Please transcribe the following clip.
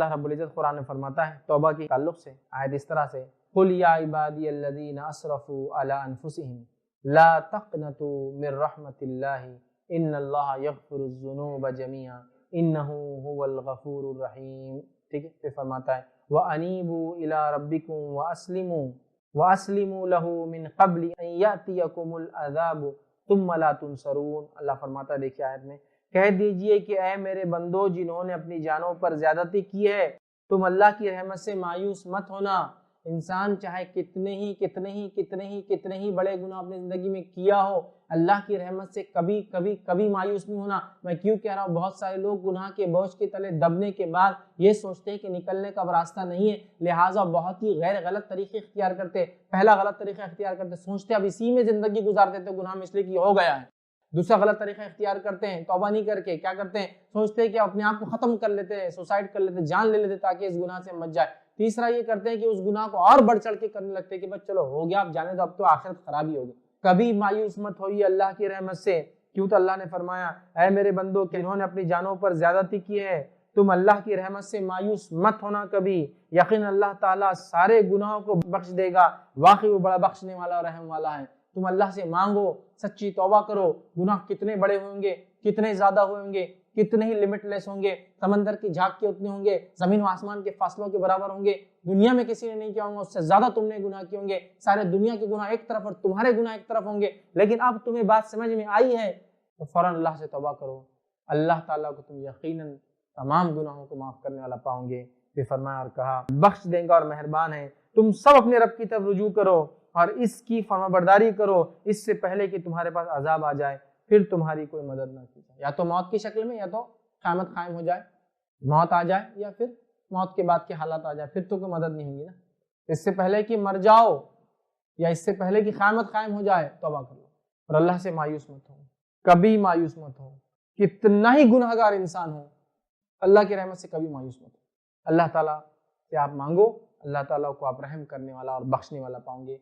اللہ رب العزت قرآن میں فرماتا ہے توبہ کے تعلق سے آیت اس طرح سے قُلْ يَا عِبَادِيَ الَّذِينَ أَسْرَفُوا عَلَىٰ أَنفُسِهِمْ لَا تَقْنَطُوا مِن رَحْمَةِ اللَّهِ إِنَّ اللَّهَ يَغْفِرُ الذُّنُوبَ جَمِيعًا إِنَّهُ هُوَ الْغَفُورُ الرَّحِيمُ۔ ٹھیک ہے، پھر فرماتا ہے وَأَنِيبُوا إِلَىٰ رَبِّكُمْ وَأَسْلِمُوا لَهُ مِن قَبْلِ أَن يَأْتِيَكُمُ الْعَذَابُ ثُمَّ لَا تُنصَرُونَ۔ اللہ فرماتا ہے، دیکھیے آیت میں، کہہ دیجئے کہ اے میرے بندو جنہوں نے اپنی جانوں پر زیادتی کی ہے، تم اللہ کی رحمت سے مایوس مت ہونا۔ انسان چاہے کتنے ہی بڑے گناہ اپنی زندگی میں کیا ہو، اللہ کی رحمت سے کبھی مایوس نہیں ہونا۔ میں کیوں کہہ رہا ہوں، بہت سارے لوگ گناہ کے بوجھ کے تلے دبنے کے بعد یہ سوچتے ہیں کہ نکلنے کا اب راستہ نہیں ہے، لہٰذا بہت ہی غلط طریقے اختیار کرتے۔ پہلا غلط طریقہ اختیار کرتے، سوچتے اب اسی میں زندگی گزار دیتے گناہ میں، اس لیے کہ ہو گیا ہے۔ دوسرا غلط طریقہ اختیار کرتے ہیں، توبہ نہیں کر کے کیا کرتے ہیں، سوچتے ہیں کہ اپنے آپ کو ختم کر لیتے ہیں، سوسائڈ کر لیتے ہیں، جان لے لیتے تاکہ اس گناہ سے بچ جائے۔ تیسرا یہ کرتے ہیں کہ اس گناہ کو اور بڑھ چڑھ کے کرنے لگتے ہیں کہ بس چلو ہو گیا، اب جانے دو، اب تو آخرت خراب ہی ہوگی۔ کبھی مایوس مت ہوئیے اللہ کی رحمت سے، کیوں تو اللہ نے فرمایا اے میرے بندو کہ انہوں نے اپنی جانوں پر زیادتی کی ہے، تم اللہ کی رحمت سے مایوس مت ہونا کبھی، یقین اللہ تعالیٰ سارے گناہوں کو بخش دے گا، واقعی وہ بڑا بخشنے والا اور رحم والا ہے۔ تم اللہ سے مانگو، سچی توبہ کرو، گناہ کتنے بڑے ہوں گے، کتنے زیادہ ہوں گے، کتنے ہی لمٹ لیس ہوں گے، سمندر کی جھاگ کے اتنے ہوں گے، زمین و آسمان کے فاصلوں کے برابر ہوں گے، دنیا میں کسی نے نہیں کیا ہوگا اس سے زیادہ تم نے گناہ کیے ہوں گے، سارے دنیا کے گناہ ایک طرف اور تمہارے گناہ ایک طرف ہوں گے، لیکن اب تمہیں بات سمجھ میں آئی ہے تو فوراً اللہ سے توبہ کرو، اللہ تعالیٰ کو تم یقیناً تمام گناہوں کو معاف کرنے والا پاؤ گے۔ پھر فرمایا اور کہا بخش دیں گا اور مہربان ہے، تم سب اپنے رب کی طرف رجوع کرو اور اس کی فرمانبرداری کرو اس سے پہلے کہ تمہارے پاس عذاب آ جائے، پھر تمہاری کوئی مدد نہ کی جائے، یا تو موت کی شکل میں، یا تو قیامت قائم ہو جائے، موت آ جائے، یا پھر موت کے بعد کے حالات آ جائے، پھر تو کوئی مدد نہیں ہوگی نا۔ اس سے پہلے کہ مر جاؤ یا اس سے پہلے کہ قیامت قائم ہو جائے توبہ کر لو اور اللہ سے مایوس مت ہو، کبھی مایوس مت ہو، کتنا ہی گنہگار انسان ہو، اللہ کی رحمت سے کبھی مایوس مت ہو۔ اللہ تعالیٰ سے آپ مانگو، اللہ تعالیٰ کو آپ رحم کرنے والا اور بخشنے والا پاؤں گے۔